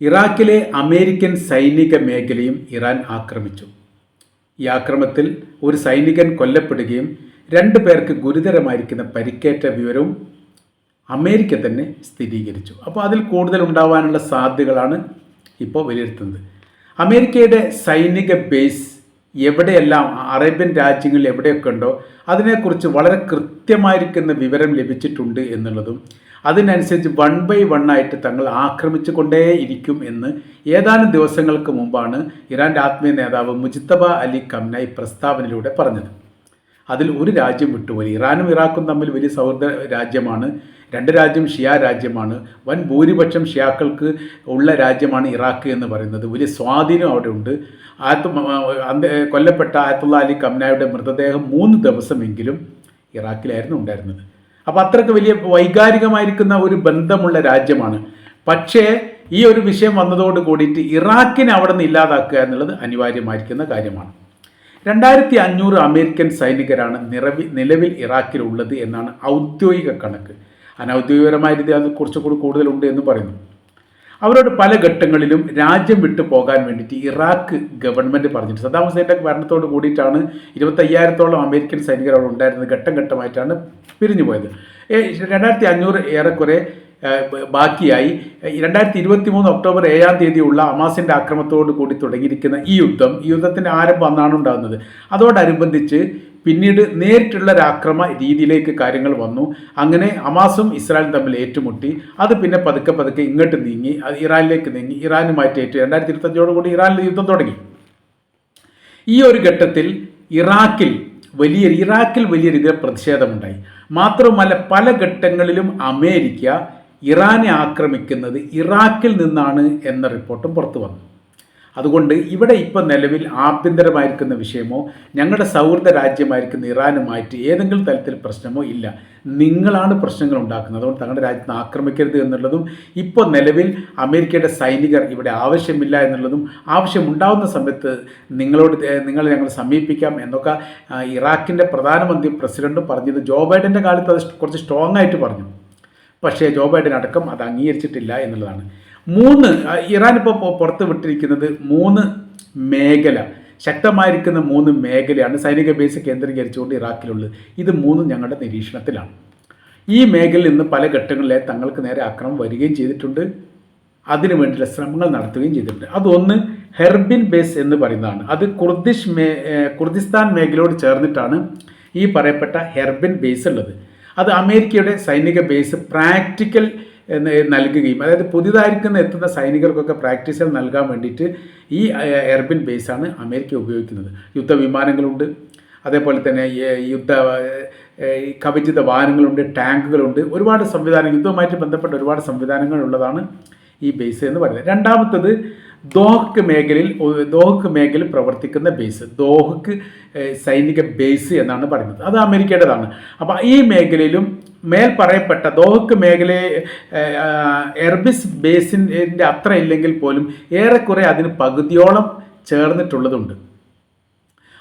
ഇറാഖിലെ അമേരിക്കൻ സൈനിക മേഖലയും ഇറാൻ ആക്രമിച്ചു. ഈ ആക്രമണത്തിൽ ഒരു സൈനികൻ കൊല്ലപ്പെടുകയും 2 പേർക്ക് ഗുരുതരമായിരിക്കുന്ന പരിക്കേറ്റ വിവരവും അമേരിക്ക തന്നെ സ്ഥിരീകരിച്ചു. അപ്പോൾ അതിൽ കൂടുതൽ ഉണ്ടാവാനുള്ള സാധ്യതകളാണ് ഇപ്പോൾ വിലയിരുത്തുന്നത്. അമേരിക്കയുടെ സൈനിക ബേസ് എവിടെയെല്ലാം അറേബ്യൻ രാജ്യങ്ങളിൽ എവിടെയൊക്കെ ഉണ്ടോ അതിനെക്കുറിച്ച് വളരെ കൃത്യമായിരിക്കുന്ന വിവരം ലഭിച്ചിട്ടുണ്ട് എന്നുള്ളതും അതിനനുസരിച്ച് 1 by 1 ആയിട്ട് തങ്ങൾ ആക്രമിച്ചു കൊണ്ടേയിരിക്കും എന്ന് ഏതാനും ദിവസങ്ങൾക്ക് മുമ്പാണ് ഇറാൻ്റെ ആത്മീയ നേതാവ് മുജ്തബ അലി ഖംനായി പ്രസ്താവനയിലൂടെ പറഞ്ഞത്. അതിൽ ഒരു രാജ്യം വിട്ടുപോയി. ഇറാനും ഇറാഖും തമ്മിൽ വലിയ സൗഹൃദ രാജ്യമാണ്. 2 രാജ്യം ഷിയ രാജ്യമാണ്. വൻ ഭൂരിപക്ഷം ഷിയാക്കൾക്ക് ഉള്ള രാജ്യമാണ് ഇറാഖ് എന്ന് പറയുന്നത്. വലിയ സ്വാധീനം അവിടെ ഉണ്ട്. കൊല്ലപ്പെട്ട ആയത്തുള്ള അലി ഖംനായുടെ മൃതദേഹം 3 ദിവസമെങ്കിലും ഇറാഖിലായിരുന്നു ഉണ്ടായിരുന്നത്. അപ്പോൾ അത്രയ്ക്ക് വലിയ വൈകാരികമായിരിക്കുന്ന ഒരു ബന്ധമുള്ള രാജ്യമാണ്. പക്ഷേ ഈ ഒരു വിഷയം വന്നതോട് കൂടിയിട്ട് ഇറാഖിനെ അവിടെ നിന്ന് ഇല്ലാതാക്കുക എന്നുള്ളത് അനിവാര്യമായിരിക്കുന്ന കാര്യമാണ്. 2500 അമേരിക്കൻ സൈനികരാണ് നിലവിൽ ഇറാഖിലുള്ളത് എന്നാണ് ഔദ്യോഗിക കണക്ക്. അനൗദ്യോഗികപരമായ രീതി അത് കുറച്ചുകൂടി കൂടുതലുണ്ട് എന്ന് പറയുന്നു. അവരോട് പല ഘട്ടങ്ങളിലും രാജ്യം വിട്ടു പോകാൻ വേണ്ടിയിട്ട് ഇറാഖ് ഗവൺമെൻറ് പറഞ്ഞിട്ട് സദ്ദാം ഹുസൈൻ്റെ ഭരണത്തോട് കൂടിയിട്ടാണ് 25,000-ഓളം അമേരിക്കൻ സൈനികർ അവിടെ ഉണ്ടായിരുന്നത്. ഘട്ടം ഘട്ടമായിട്ടാണ് പിരിഞ്ഞു പോയത്. 2500 ഏറെക്കുറെ ബാക്കിയായി. 2023 ഒക്ടോബർ 7 ഉള്ള ഹമാസിൻ്റെ ആക്രമണത്തോട് കൂടി തുടങ്ങിയിരിക്കുന്ന ഈ യുദ്ധത്തിൻ്റെ ആരംഭം അന്നാണ് ഉണ്ടാകുന്നത്. അതോടനുബന്ധിച്ച് പിന്നീട് നേരിട്ടുള്ള ഒരു ആക്രമണ രീതിയിലേക്ക് കാര്യങ്ങൾ വന്നു. അങ്ങനെ ഹമാസും ഇസ്രായേലും തമ്മിൽ ഏറ്റുമുട്ടി. അത് പിന്നെ പതുക്കെ ഇങ്ങോട്ട് നീങ്ങി, അത് ഇറാനിലേക്ക് നീങ്ങി, ഇറാനുമായിട്ട് 2025 ഇറാനിൽ യുദ്ധം തുടങ്ങി. ഈ ഒരു ഘട്ടത്തിൽ ഇറാഖിൽ വലിയ രീതിയിൽ പ്രതിഷേധമുണ്ടായി. മാത്രമല്ല പല ഘട്ടങ്ങളിലും അമേരിക്ക ഇറാനെ ആക്രമിക്കുന്നത് ഇറാഖിൽ നിന്നാണ് എന്ന റിപ്പോർട്ടും പുറത്തു വന്നു. അതുകൊണ്ട് ഇവിടെ ഇപ്പോൾ നിലവിൽ ആഭ്യന്തരമായിരിക്കുന്ന വിഷയമോ ഞങ്ങളുടെ സൗഹൃദ രാജ്യമായിരിക്കുന്ന ഇറാനുമായിട്ട് ഏതെങ്കിലും തരത്തിൽ പ്രശ്നമോ ഇല്ല. നിങ്ങളാണ് പ്രശ്നങ്ങൾ ഉണ്ടാക്കുന്നത്. അതുകൊണ്ട് തങ്ങളുടെ രാജ്യത്ത് ആക്രമിക്കരുത് എന്നുള്ളതും ഇപ്പോൾ നിലവിൽ അമേരിക്കയുടെ സൈനികർ ഇവിടെ ആവശ്യമില്ല എന്നുള്ളതും ആവശ്യമുണ്ടാവുന്ന സമയത്ത് നിങ്ങളെ ഞങ്ങൾ സമീപിക്കാം എന്നൊക്കെ ഇറാഖിൻ്റെ പ്രധാനമന്ത്രി പ്രസിഡന്റും പറഞ്ഞത് ജോ ബൈഡൻ്റെ കാലത്ത് അത് കുറച്ച് സ്ട്രോങ് ആയിട്ട് പറഞ്ഞു. പക്ഷേ ജോ ബൈഡൻ അടക്കം അത് അംഗീകരിച്ചിട്ടില്ല എന്നുള്ളതാണ്. ഇറാൻ ഇപ്പോൾ പുറത്ത് വിട്ടിരിക്കുന്നത് 3 മേഖല, ശക്തമായിരിക്കുന്ന 3 മേഖലയാണ് സൈനിക ബേസ് കേന്ദ്രീകരിച്ചുകൊണ്ട് ഇറാഖിലുള്ളത്. ഇത് 3 ഞങ്ങളുടെ നിരീക്ഷണത്തിലാണ്. ഈ മേഖലയിൽ നിന്ന് പല ഘട്ടങ്ങളിലെ തങ്ങൾക്ക് നേരെ ആക്രമണം വരികയും ചെയ്തിട്ടുണ്ട്. അതിനു വേണ്ടിയുള്ള ശ്രമങ്ങൾ നടത്തുകയും ചെയ്തിട്ടുണ്ട്. അതൊന്ന് ഹെർബിൻ ബേസ് എന്ന് പറയുന്നതാണ്. അത് കുർദിസ്ഥാൻ മേഖലയോട് ചേർന്നിട്ടാണ് ഈ പറയപ്പെട്ട ഹെർബിൻ ബേസ് ഉള്ളത്. അത് അമേരിക്കയുടെ സൈനിക ബേസ് പ്രാക്ടിക്കൽ നൽകുകയും അതായത് പുതിയതായിരിക്കുന്ന എത്തുന്ന സൈനികർക്കൊക്കെ പ്രാക്ടീസുകൾ നൽകാൻ വേണ്ടിയിട്ട് ഈ എയർബിൻ ബേസാണ് അമേരിക്ക ഉപയോഗിക്കുന്നത്. യുദ്ധവിമാനങ്ങളുണ്ട്, അതേപോലെ തന്നെ കവചിത വാഹനങ്ങളുണ്ട്, ടാങ്കുകളുണ്ട്, ഒരുപാട് സംവിധാനങ്ങൾ യുദ്ധവുമായിട്ട് ബന്ധപ്പെട്ട ഒരുപാട് സംവിധാനങ്ങളുള്ളതാണ് ഈ ബേസ് എന്ന് പറയുന്നത്. രണ്ടാമത്തത് ദോഹക്ക് മേഖലയിൽ പ്രവർത്തിക്കുന്ന ബേസ്, ദോഹക്ക് സൈനിക ബേസ് എന്നാണ് പറയുന്നത്. അത് അമേരിക്കയുടേതാണ്. അപ്പോൾ ഈ മേഖലയിലും മേൽ പറയപ്പെട്ട ദോഹക്ക് മേഖലയെ എർബിസ് ബേസിൻ്റെ അത്ര ഇല്ലെങ്കിൽ പോലും ഏറെക്കുറെ അതിന് പകുതിയോളം ചേർന്നിട്ടുള്ളതുണ്ട്.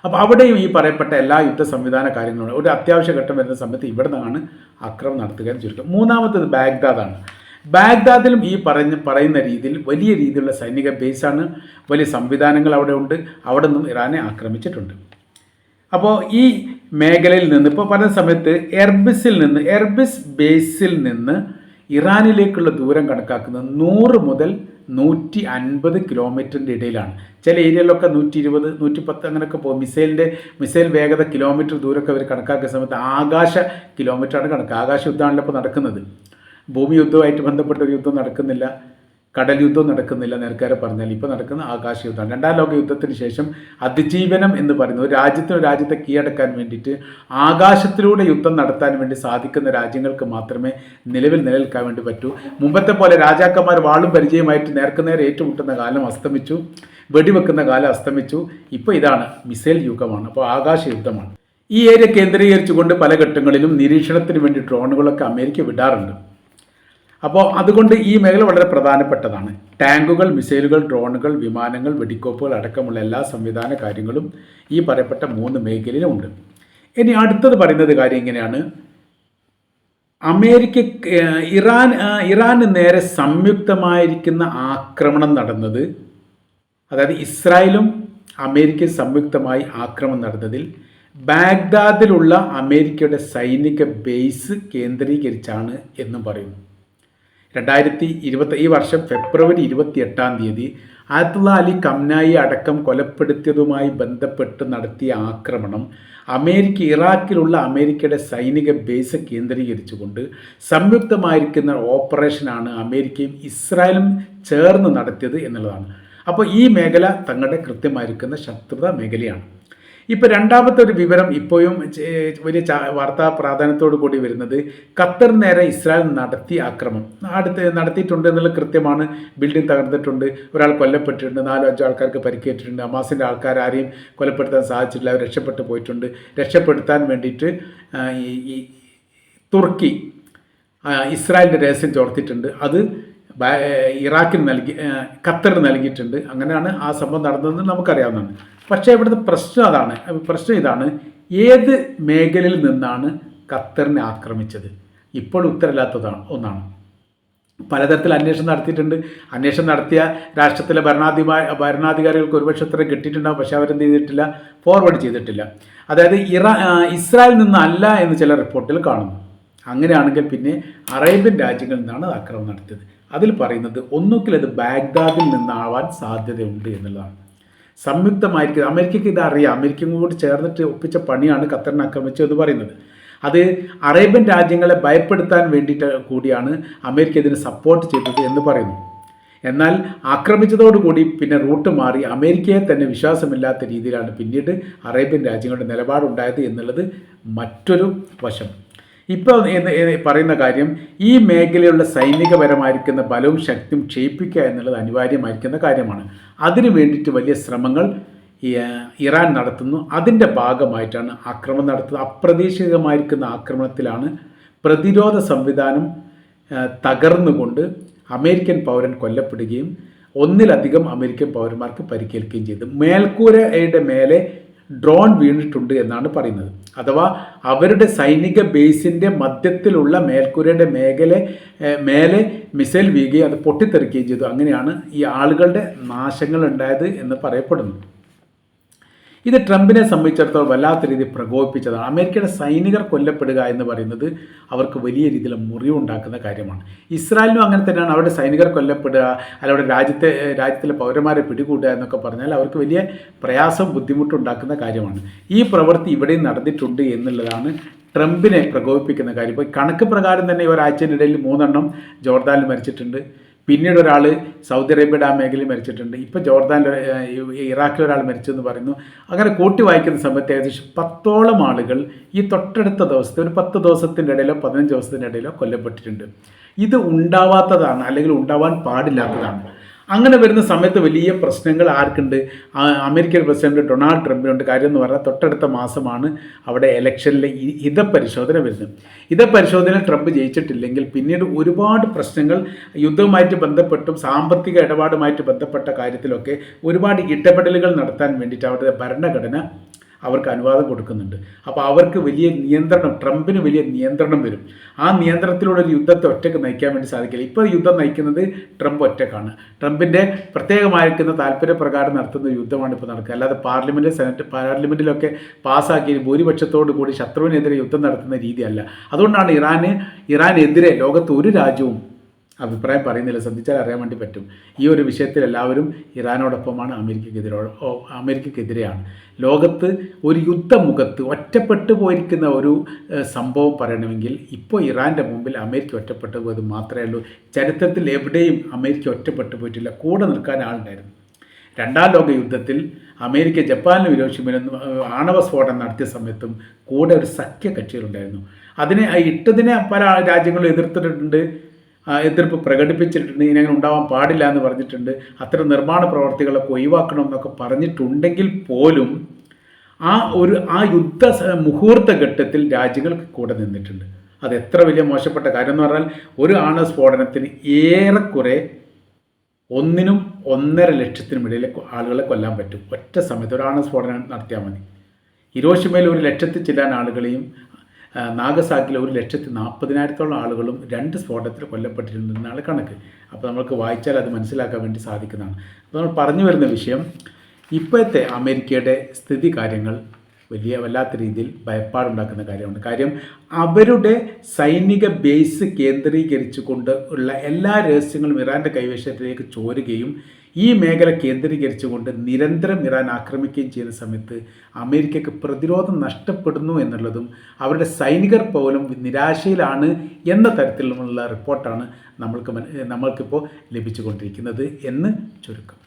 അപ്പോൾ അവിടെയും ഈ പറയപ്പെട്ട എല്ലാ യുദ്ധ സംവിധാന കാര്യങ്ങളും ഒരു അത്യാവശ്യ ഘട്ടം വരുന്ന സമയത്ത് ഇവിടെ നിന്നാണ് ആക്രമണം നടത്തുക എന്ന് ചുരുക്കം. മൂന്നാമത്തത് ബാഗ്ദാദാണ്. ബാഗ്ദാദിലും ഈ പറയുന്ന രീതിയിൽ വലിയ രീതിയിലുള്ള സൈനിക ബേസാണ്, വലിയ സംവിധാനങ്ങൾ അവിടെ ഉണ്ട്. അവിടെ നിന്നും ഇറാനെ ആക്രമിച്ചിട്ടുണ്ട്. അപ്പോൾ ഈ മേഖലയിൽ നിന്ന് ഇപ്പോൾ പറയുന്ന സമയത്ത് എർബിസ് ബേസിൽ നിന്ന് ഇറാനിലേക്കുള്ള ദൂരം കണക്കാക്കുന്നത് 100 മുതൽ 150 കിലോമീറ്ററിൻ്റെ ഇടയിലാണ്. ചില ഏരിയയിലൊക്കെ 120, 110 അങ്ങനെയൊക്കെ പോകും. മിസൈൽ വേഗത കിലോമീറ്റർ ദൂരമൊക്കെ അവർ കണക്കാക്കുന്ന സമയത്ത് ആകാശ കിലോമീറ്ററാണ് കണക്ക്. ആകാശ യുദ്ധമാണല്ലോ ഇപ്പോൾ നടക്കുന്നത്. ഭൂമി യുദ്ധവുമായിട്ട് ബന്ധപ്പെട്ട ഒരു യുദ്ധം നടക്കുന്നില്ല, കടൽ യുദ്ധം നടക്കുന്നില്ല. നേരക്കാരെ പറഞ്ഞാൽ ഇപ്പോൾ നടക്കുന്ന ആകാശ യുദ്ധമാണ്. 2ാം ലോക യുദ്ധത്തിന് ശേഷം അതിജീവനം എന്ന് പറയുന്നത് ഒരു രാജ്യത്തെ കീഴടക്കാൻ വേണ്ടിയിട്ട് ആകാശത്തിലൂടെ യുദ്ധം നടത്താൻ വേണ്ടി സാധിക്കുന്ന രാജ്യങ്ങൾക്ക് മാത്രമേ നിലനിൽക്കാൻ വേണ്ടി പറ്റൂ. മുമ്പത്തെ പോലെ രാജാക്കന്മാർ വാളും പരിചയമായിട്ട് നേർക്കുനേരെ ഏറ്റുമുട്ടുന്ന കാലം അസ്തമിച്ചു, വെടിവെക്കുന്ന കാലം അസ്തമിച്ചു. ഇപ്പോൾ ഇതാണ് മിസൈൽ യുഗമാണ്. അപ്പോൾ ആകാശ യുദ്ധമാണ്. ഈ ഏരിയ കേന്ദ്രീകരിച്ചുകൊണ്ട് പല ഘട്ടങ്ങളിലും നിരീക്ഷണത്തിന് വേണ്ടി ഡ്രോണുകളൊക്കെ അമേരിക്ക വിടാറുണ്ട്. അപ്പോൾ അതുകൊണ്ട് ഈ മേഖല വളരെ പ്രധാനപ്പെട്ടതാണ്. ടാങ്കുകൾ, മിസൈലുകൾ, ഡ്രോണുകൾ, വിമാനങ്ങൾ, വെടിക്കോപ്പുകൾ അടക്കമുള്ള എല്ലാ സംവിധാന കാര്യങ്ങളും ഈ പറയപ്പെട്ട 3 മേഖലയിലും ഉണ്ട്. ഇനി അടുത്തത് പറയുന്നത് കാര്യം ഇങ്ങനെയാണ്. അമേരിക്ക ഇറാന് നേരെ സംയുക്തമായിരിക്കുന്ന ആക്രമണം നടന്നത്, അതായത് ഇസ്രായേലും അമേരിക്കയും സംയുക്തമായി ആക്രമണം നടന്നതിൽ ബാഗ്ദാദിലുള്ള അമേരിക്കയുടെ സൈനിക ബേസ് കേന്ദ്രീകരിച്ചാണ് എന്നും പറയുന്നു. ഈ വർഷം ഫെബ്രുവരി 28 ആയത്തുള്ള അലി ഖംനായി അടക്കം കൊലപ്പെടുത്തിയതുമായി ബന്ധപ്പെട്ട് നടത്തിയ ആക്രമണം ഇറാഖിലുള്ള അമേരിക്കയുടെ സൈനിക ബേസ് കേന്ദ്രീകരിച്ചുകൊണ്ട് സംയുക്തമായിരിക്കുന്ന ഓപ്പറേഷനാണ് അമേരിക്കയും ഇസ്രായേലും ചേർന്ന് നടത്തിയത് എന്നുള്ളതാണ്. അപ്പോൾ ഈ മേഖല തങ്ങളുടെ കൃത്യമായിരിക്കുന്ന ശത്രുതാ മേഖലയാണ്. ഇപ്പോൾ രണ്ടാമത്തെ ഒരു വിവരം ഇപ്പോഴും വലിയ വാർത്താ പ്രാധാന്യത്തോടു കൂടി വരുന്നത്, ഖത്തർ നേരെ ഇസ്രായേൽ നടത്തിയ ആക്രമണം നടത്തിയിട്ടുണ്ട് എന്നുള്ളത് കൃത്യമാണ്. ബിൽഡിംഗ് തകർന്നിട്ടുണ്ട്, ഒരാൾ കൊല്ലപ്പെട്ടിട്ടുണ്ട്, 4-5 ആൾക്കാർക്ക് പരിക്കേറ്റിട്ടുണ്ട്. ഹമാസിൻ്റെ ആൾക്കാർ ആരെയും കൊലപ്പെടുത്താൻ സാധിച്ചിട്ടില്ല, അവർ രക്ഷപ്പെട്ടു പോയിട്ടുണ്ട്. രക്ഷപ്പെടുത്താൻ വേണ്ടിയിട്ട് ഈ തുർക്കി ഇസ്രായേലിൻ്റെ രഹസ്യം ചോർത്തിയിട്ടുണ്ട്. അത് ഇറാഖിന് ഖത്തറിന് നൽകിയിട്ടുണ്ട്. അങ്ങനെയാണ് ആ സംഭവം നടന്നതെന്ന് നമുക്കറിയാവുന്നതാണ്. പക്ഷേ ഇവിടുത്തെ പ്രശ്നം ഇതാണ്, ഏത് മേഖലയിൽ നിന്നാണ് ഖത്തറിനെ ആക്രമിച്ചത്? ഇപ്പോൾ ഉത്തരമില്ലാത്തതാണ് ഒന്നാണ്. പലതരത്തിൽ അന്വേഷണം നടത്തിയിട്ടുണ്ട്. അന്വേഷണം നടത്തിയ രാഷ്ട്രത്തിലെ ഭരണാധികാരികൾക്ക് ഒരുപക്ഷെ ഉത്തരം കിട്ടിയിട്ടുണ്ടാകും. പക്ഷേ അവരെന്ത് ചെയ്തിട്ടില്ല, ഫോർവേഡ് ചെയ്തിട്ടില്ല. അതായത് ഇസ്രായേലിൽ നിന്നല്ല എന്ന് ചില റിപ്പോർട്ടിൽ കാണുന്നു. അങ്ങനെയാണെങ്കിൽ പിന്നെ അറേബ്യൻ രാജ്യങ്ങളിൽ നിന്നാണ് ആക്രമണം നടത്തിയത്. അതിൽ പറയുന്നത് ഒന്നുകിൽ അത് ബാഗ്ദാദിൽ നിന്നാവാൻ സാധ്യതയുണ്ട് എന്നുള്ളതാണ്. സംയുക്തമായിരിക്കും. അമേരിക്കയ്ക്ക് ഇതറിയാം. അമേരിക്കയും കൂടി ചേർന്നിട്ട് ഒപ്പിച്ച പണിയാണ് ഖത്തറിനെ ആക്രമിച്ചതെന്ന് പറയുന്നത്. അത് അറേബ്യൻ രാജ്യങ്ങളെ ഭയപ്പെടുത്താൻ വേണ്ടിയിട്ട് കൂടിയാണ് അമേരിക്ക ഇതിന് സപ്പോർട്ട് ചെയ്തത് എന്ന് പറയുന്നു. എന്നാൽ ആക്രമിച്ചതോടുകൂടി പിന്നെ റൂട്ട് മാറി അമേരിക്കയെ തന്നെ വിശ്വാസമില്ലാത്ത രീതിയിലാണ് പിന്നീട് അറേബ്യൻ രാജ്യങ്ങളുടെ നിലപാടുണ്ടായത് എന്നുള്ളത് മറ്റൊരു വശം. ഇപ്പോൾ പറയുന്ന കാര്യം, ഈ മേഖലയുള്ള സൈനികപരമായിരിക്കുന്ന ബലവും ശക്തിയും ക്ഷയിപ്പിക്കുക എന്നുള്ളത് അനിവാര്യമായിരിക്കുന്ന കാര്യമാണ്. അതിനു വേണ്ടിയിട്ട് വലിയ ശ്രമങ്ങൾ ഇറാൻ നടത്തുന്നു. അതിൻ്റെ ഭാഗമായിട്ടാണ് ആക്രമണം നടത്തുന്നത്. അപ്രതീക്ഷിതമായിരിക്കുന്ന ആക്രമണത്തിലാണ് പ്രതിരോധ സംവിധാനം തകർന്നുകൊണ്ട് അമേരിക്കൻ പൗരൻ കൊല്ലപ്പെടുകയും ഒന്നിലധികം അമേരിക്കൻ പൗരന്മാർക്ക് പരിക്കേൽക്കുകയും ചെയ്തു. മേൽക്കൂരയുടെ മേലെ ഡ്രോൺ വീണിട്ടുണ്ട് എന്നാണ് പറയുന്നത്. അഥവാ അവരുടെ സൈനിക ബേസിൻ്റെ മധ്യത്തിലുള്ള മേൽക്കൂരയുടെ മേലെ മിസൈൽ വീഴുകയും അത് പൊട്ടിത്തെറിക്കുകയും ചെയ്തു. അങ്ങനെയാണ് ഈ ആളുകളുടെ നാശങ്ങൾ ഉണ്ടായത് എന്ന് പറയപ്പെടുന്നു. ഇത് ട്രംപിനെ സംബന്ധിച്ചിടത്തോളം വല്ലാത്ത രീതിയിൽ പ്രകോപിപ്പിച്ചതാണ്. അമേരിക്കയുടെ സൈനികർ കൊല്ലപ്പെടുക എന്ന് പറയുന്നത് അവർക്ക് വലിയ രീതിയിൽ മുറിവുണ്ടാക്കുന്ന കാര്യമാണ്. ഇസ്രായേലിനും അങ്ങനെ തന്നെയാണ്. അവരുടെ സൈനികർ കൊല്ലപ്പെടുക, അവരുടെ രാജ്യത്തിലെ പൗരന്മാരെ പിടികൂടുക എന്നൊക്കെ പറഞ്ഞാൽ അവർക്ക് വലിയ പ്രയാസം ബുദ്ധിമുട്ടുണ്ടാക്കുന്ന കാര്യമാണ്. ഈ പ്രവൃത്തി ഇവിടെയും നടന്നിട്ടുണ്ട് എന്നുള്ളതാണ് ട്രംപിനെ പ്രകോപിപ്പിക്കുന്ന കാര്യം. ഇപ്പോൾ കണക്ക് പ്രകാരം തന്നെ ഒരാഴ്ചയിനിടയിൽ 3 എണ്ണം ജോർദാനിൽ മരിച്ചിട്ടുണ്ട്. പിന്നീട് ഒരാൾ സൗദി അറേബ്യയുടെ ആ മേഖലയിൽ മരിച്ചിട്ടുണ്ട്. ഇപ്പോൾ ഇറാഖിൽ ഒരാൾ മരിച്ചെന്ന് പറയുന്നു. അങ്ങനെ കൂട്ടി വായിക്കുന്ന സമയത്ത് ഏകദേശം 10ഓളം ആളുകൾ ഈ തൊട്ടടുത്ത ദിവസത്തെ ഒരു 10 ദിവസത്തിൻ്റെ ഇടയിലോ 15 ദിവസത്തിൻ്റെ ഇടയിലോ കൊല്ലപ്പെട്ടിട്ടുണ്ട്. ഇത് ഉണ്ടാവാത്തതാണ്, അല്ലെങ്കിൽ ഉണ്ടാവാൻ പാടില്ലാത്തതാണ്. അങ്ങനെ വരുന്ന സമയത്ത് വലിയ പ്രശ്നങ്ങൾ ആർക്കുണ്ട്? അമേരിക്കൻ പ്രസിഡന്റ് ഡൊണാൾഡ് ട്രംപിനുണ്ട്. കാര്യം എന്ന് പറഞ്ഞാൽ തൊട്ടടുത്ത മാസമാണ് അവിടെ ഇലക്ഷനിലെ ഹിതപരിശോധന വരുന്നത്. ഹിതപരിശോധനയിൽ ട്രംപ് ജയിച്ചിട്ടില്ലെങ്കിൽ പിന്നീട് ഒരുപാട് പ്രശ്നങ്ങൾ യുദ്ധവുമായിട്ട് ബന്ധപ്പെട്ടും സാമ്പത്തിക ഇടപാടുമായിട്ട് ബന്ധപ്പെട്ട കാര്യത്തിലൊക്കെ ഒരുപാട് ഇടപെടലുകൾ നടത്താൻ വേണ്ടിയിട്ട് അവരുടെ ഭരണഘടന അവർക്ക് അനുവാദം കൊടുക്കുന്നുണ്ട്. അപ്പോൾ അവർക്ക് വലിയ നിയന്ത്രണം, ട്രംപിന് വലിയ നിയന്ത്രണം വരും. ആ നിയന്ത്രണത്തിലൂടെ ഒരു യുദ്ധത്തെ ഒറ്റയ്ക്ക് നയിക്കാൻ വേണ്ടി സാധിക്കില്ല. ഇപ്പോൾ യുദ്ധം നയിക്കുന്നത് ട്രംപ് ഒറ്റക്കാണ്. ട്രംപിൻ്റെ പ്രത്യേകമായിരിക്കുന്ന താല്പര്യപ്രകാരം നടത്തുന്ന യുദ്ധമാണ് ഇപ്പോൾ നടക്കുക. അല്ലാതെ പാർലമെൻറ്റിലൊക്കെ പാസ്സാക്കി ഭൂരിപക്ഷത്തോടു കൂടി ശത്രുവിനെതിരെ യുദ്ധം നടത്തുന്ന രീതിയല്ല. അതുകൊണ്ടാണ് ഇറാനെതിരെ ലോകത്ത് ഒരു രാജ്യവും അഭിപ്രായം പറയുന്നില്ല. ശ്രദ്ധിച്ചാൽ അറിയാൻ വേണ്ടി പറ്റും. ഈ ഒരു വിഷയത്തിൽ എല്ലാവരും ഇറാനോടൊപ്പമാണ്, അമേരിക്കക്കെതിരെയാണ്. ലോകത്ത് ഒരു യുദ്ധമുഖത്ത് ഒറ്റപ്പെട്ടു പോയിരിക്കുന്ന ഒരു സംഭവം പറയണമെങ്കിൽ ഇപ്പോൾ ഇറാൻ്റെ മുമ്പിൽ അമേരിക്ക ഒറ്റപ്പെട്ടു പോയത് മാത്രമേ ഉള്ളൂ. ചരിത്രത്തിൽ എവിടെയും അമേരിക്ക ഒറ്റപ്പെട്ടു പോയിട്ടില്ല. കൂടെ നിൽക്കാൻ ആളുണ്ടായിരുന്നു. 2ാം ലോക യുദ്ധത്തിൽ അമേരിക്ക ജപ്പാനിലും ഹിരോഷിമയിലും ആണവ സ്ഫോടനം നടത്തിയ സമയത്തും കൂടെ ഒരു സഖ്യ കക്ഷികളുണ്ടായിരുന്നു. ഇട്ടതിനെ പല രാജ്യങ്ങളും എതിർത്തിട്ടുണ്ട്, എതിർപ്പ് പ്രകടിപ്പിച്ചിട്ടുണ്ട്. ഇങ്ങനെ ഉണ്ടാവാൻ പാടില്ല എന്ന് പറഞ്ഞിട്ടുണ്ട്. അത്തരം നിർമ്മാണ പ്രവർത്തികളൊക്കെ ഒഴിവാക്കണം എന്നൊക്കെ പറഞ്ഞിട്ടുണ്ടെങ്കിൽ പോലും ആ യുദ്ധ മുഹൂർത്ത ഘട്ടത്തിൽ രാജ്യങ്ങൾക്ക് കൂടെ നിന്നിട്ടുണ്ട്. അത് എത്ര വലിയ മോശപ്പെട്ട കാര്യം എന്ന് പറഞ്ഞാൽ, ഒരു ആണവ സ്ഫോടനത്തിന് ഏറെക്കുറെ 1-1.5 ലക്ഷത്തിനും ഇടയിൽ ആളുകളെ കൊല്ലാൻ പറ്റും ഒറ്റ സമയത്ത്. ഒരു ആണവ സ്ഫോടനം നടത്തിയാൽ മതി. ഹിരോഷിമയിൽ 1 ലക്ഷത്തിൽ ചില്ലാൻ ആളുകളെയും നാഗസാക്കിലെ 1,40,000 ആളുകളും 2 സ്ഫോടനത്തിൽ കൊല്ലപ്പെട്ടിരുന്നതാണ് കണക്ക്. അപ്പോൾ നമുക്ക് വായിച്ചാൽ അത് മനസ്സിലാക്കാൻ വേണ്ടി സാധിക്കുന്നതാണ്. അപ്പോൾ നമ്മൾ പറഞ്ഞു വരുന്ന വിഷയം, ഇപ്പോഴത്തെ അമേരിക്കയുടെ സ്ഥിതി കാര്യങ്ങൾ വല്ലാത്ത രീതിയിൽ ഭയപ്പാടുണ്ടാക്കുന്ന കാര്യമാണ്. കാര്യം അവരുടെ സൈനിക ബേസ് കേന്ദ്രീകരിച്ചുകൊണ്ട് ഉള്ള എല്ലാ രഹസ്യങ്ങളും ഇറാൻ്റെ കൈവശത്തിലേക്ക് ചോരുകയും ഈ മേഖല കേന്ദ്രീകരിച്ചുകൊണ്ട് നിരന്തരം ഇറാൻ ആക്രമിക്കുകയും ചെയ്യുന്ന സമയത്ത് അമേരിക്കയ്ക്ക് പ്രതിരോധം നഷ്ടപ്പെടുന്നു എന്നുള്ളതും അവരുടെ സൈനികർ പോലും നിരാശയിലാണ് എന്ന തരത്തിലുള്ള റിപ്പോർട്ടാണ് നമ്മൾക്കിപ്പോൾ ലഭിച്ചുകൊണ്ടിരിക്കുന്നത് എന്ന് ചുരുക്കം.